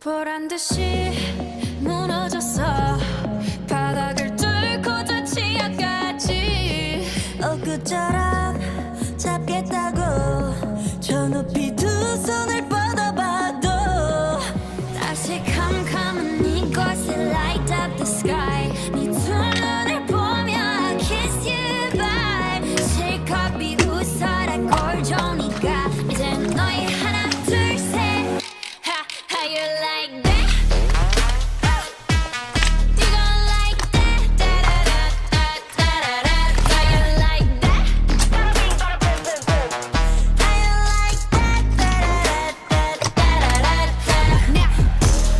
보란 듯이 무너졌어 바닥을 뚫고 저 치아까지 엊그처럼 잡겠다고 저 높이 두 손을 뻗어봐도 다시 캄캄한 이곳에 light up the sky 네 두 눈을 보며 I kiss you bye 실컷 비웃어라 꼴좋으니까 이젠 너희 하나 둘 셋 How you like that? You gon' like that? Da-da-da-da-da-da-da. How you like that? How you like that? Da-da-da-da-da-da-da. Now,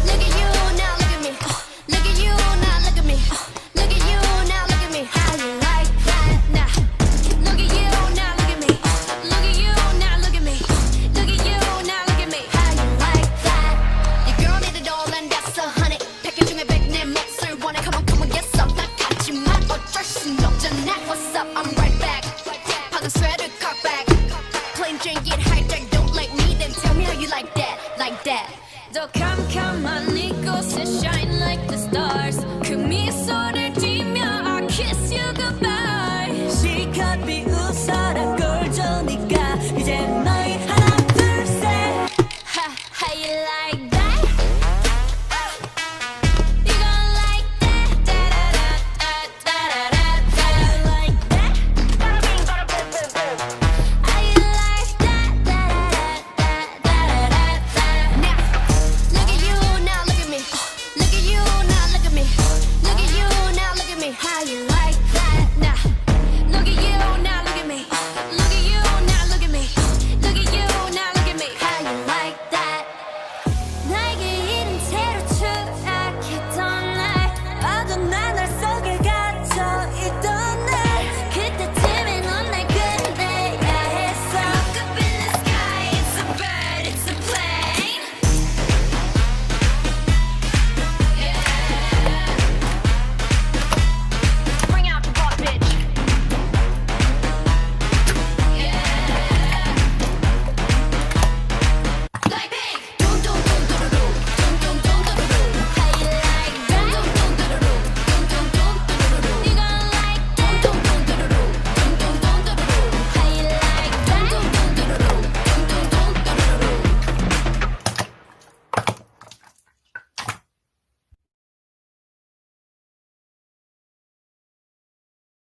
look at you, now look at me. Look at you, now look at me. Look at you, now look at me. How you like that? Now, look at you, now look at me. Look at you, now look at me. Look at you, now look at me. How you like that? Your girl need it all and that's 100. 패킷 중에 100 내 몫을 원해. Come on, come on, yes up. 나 같지만 어쩔 순 없잖아. What's up? I'm right back. 방금 sweater cock back. Plain Jane get hijacked. Don't like me, then tell me how you like that, like that. 더 캄캄한 이곳에 shine.